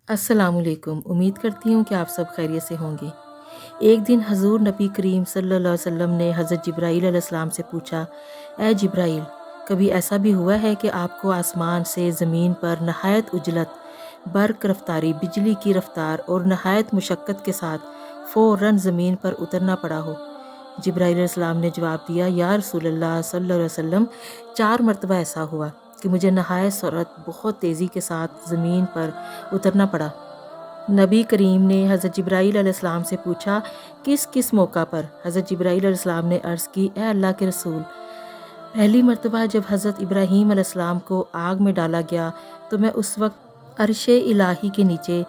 अस्सलाम वालेकुम। उम्मीद करती हूँ कि आप सब खैरियत से होंगे। एक दिन हज़ूर नबी करीम सल्लल्लाहु अलैहि वसल्लम ने हज़रत जिब्राईल अलैहिस्सलाम से पूछा, ए जिब्राईल, कभी ऐसा भी हुआ है कि आपको आसमान से ज़मीन पर नहायत उजलत, बर्क़ रफ्तारी, बिजली की रफ्तार और नहायत मुशक्क़त के साथ फ़ौरन ज़मीन पर उतरना पड़ा हो? जिब्राईल अलैहिस्सलाम ने जवाब दिया, या रसूलल्लाह सल्लल्लाहु अलैहि वसल्लम, 4 मरतबा ऐसा हुआ कि मुझे नहायत surअत बहुत तेज़ी के साथ ज़मीन पर उतरना पड़ा। नबी करीम ने हज़रत जिब्राईल अलैहिस्सलाम से पूछा, किस किस मौका पर? हज़रत जिब्राईल अलैहिस्सलाम ने अर्ज़ की, ए अल्लाह के रसूल, पहली मरतबा जब हज़रत इब्राहीम अलैहिस्सलाम को आग में डाला गया तो मैं उस वक्त अर्शे इलाही के नीचे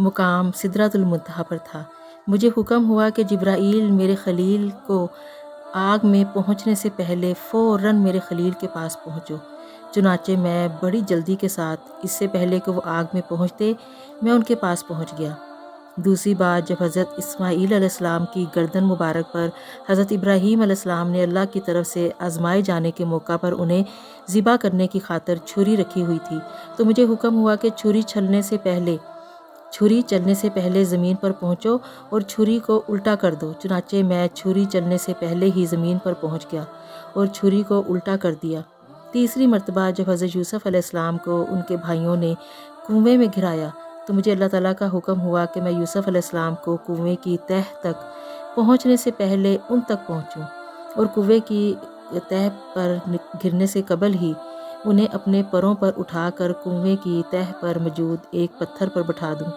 मुकाम सिदरतुल मुंतहा पर था। मुझे हुक्म हुआ कि जिब्राईल मेरे खलील को आग में पहुंचने से पहले फ़ौरन मेरे खलील के पास पहुंचो। चुनाचे मैं बड़ी जल्दी के साथ, इससे पहले कि वो आग में पहुंचते, मैं उनके पास पहुंच गया। दूसरी बात, जब हज़रत इस्माईल अलैहिस्सलाम की गर्दन मुबारक पर हज़रत इब्राहीम अलैहिस्सलाम ने अल्लाह की तरफ से आजमाए जाने के मौका पर उन्हें ज़िबा करने की खातिर छुरी रखी हुई थी, तो मुझे हुक्म हुआ कि छुरी चलने से पहले ज़मीन पर पहुँचो और छुरी को उल्टा कर दो। चुनाचे मैं छुरी चलने से पहले ही ज़मीन पर पहुँच गया और छुरी को उल्टा कर दिया। तीसरी मरतबा जब हज़रत यूसुफ़ अलैहिस्सलाम को उनके भाइयों ने कुएं में गिराया तो मुझे अल्लाह ताला का हुक्म हुआ कि मैं यूसुफ़ अलैहिस्सलाम को कुएं की तह तक पहुँचने से पहले उन तक पहुँचूँ और कुएं की तह पर गिरने से कबल ही उन्हें अपने परों पर उठाकर कुएं की तह पर मौजूद एक पत्थर पर बिठा दूँ।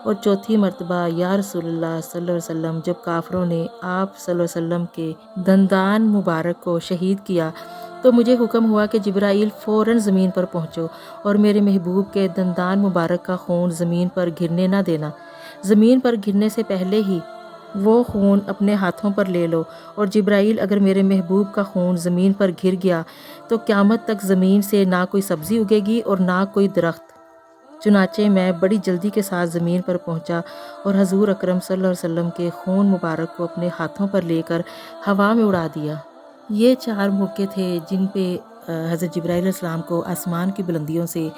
और चौथी मरतबा, या रसूलल्लाह सल्लल्लाहु अलैहि वसल्लम, जब काफरों ने आप सल्लल्लाहु अलैहि वसल्लम के दंदान मुबारक को शहीद किया तो मुझे हुक्म हुआ कि जिब्राईल फ़ौरन ज़मीन पर पहुँचो और मेरे महबूब के दंदान मुबारक का खून ज़मीन पर गिरने न देना। ज़मीन पर गिरने से पहले ही वो खून अपने हाथों पर ले लो, और जिब्राईल, अगर मेरे महबूब का खून ज़मीन पर गिर गया तो क़यामत तक ज़मीन से ना कोई सब्ज़ी उगेगी और ना कोई दरख्त। चुनाचे मैं बड़ी जल्दी के साथ ज़मीन पर पहुंचा और हजूर अकरम सल्लल्लाहु अलैहि वसल्लम के खून मुबारक को अपने हाथों पर लेकर हवा में उड़ा दिया। ये 4 मौके थे जिन पे हज़रत जिब्राईल अलैहिस्सलाम को आसमान की बुलंदियों से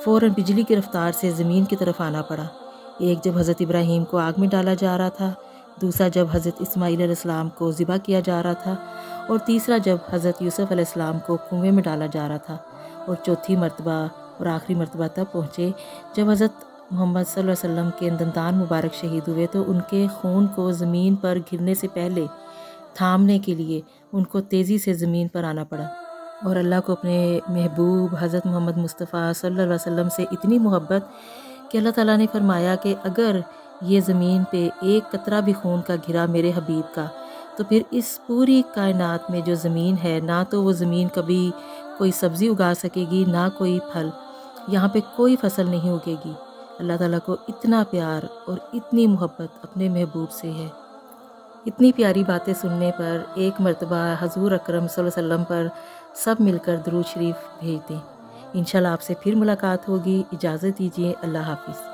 फ़ौरन बिजली की रफ्तार से ज़मीन की तरफ आना पड़ा। एक जब हज़रत इब्राहीम को आग में डाला जा रहा था, दूसरा जब हज़रत इस्माईल अलैहिस्सलाम को ज़िबा किया जा रहा था, और तीसरा जब हज़रत यूसुफ़ अलैहिस्सलाम को कुएं में डाला जा रहा था, और चौथी मरतबा और आखिरी मरतबा तब पहुँचे जब हज़रत मोहम्मद सल्लल्लाहु अलैहि वसल्लम के दंदान मुबारक शहीद हुए तो उनके खून को ज़मीन पर गिरने से पहले थामने के लिए उनको तेज़ी से ज़मीन पर आना पड़ा। और अल्लाह को अपने महबूब हज़रत मोहम्मद मुस्तफ़ा सल्लल्लाहु अलैहि वसल्लम से इतनी मोहब्बत कि अल्लाह ताला ने फरमाया कि अगर ये ज़मीन पे एक कतरा भी खून का गिरा मेरे हबीब का, तो फिर इस पूरी कायनात में जो ज़मीन है, ना तो वो ज़मीन कभी कोई सब्ज़ी उगा सकेगी, ना कोई फल, यहाँ पे कोई फसल नहीं उगेगी। अल्लाह ताला को इतना प्यार और इतनी मोहब्बत अपने महबूब से है। इतनी प्यारी बातें सुनने पर एक मरतबा हजूर अकरम सल्लल्लाहु अलैहि वसल्लम पर सब मिलकर दुरूद शरीफ भेज दें। इंशाल्लाह आपसे फिर मुलाकात होगी। इजाज़त दीजिए। अल्लाह हाफ़िज़।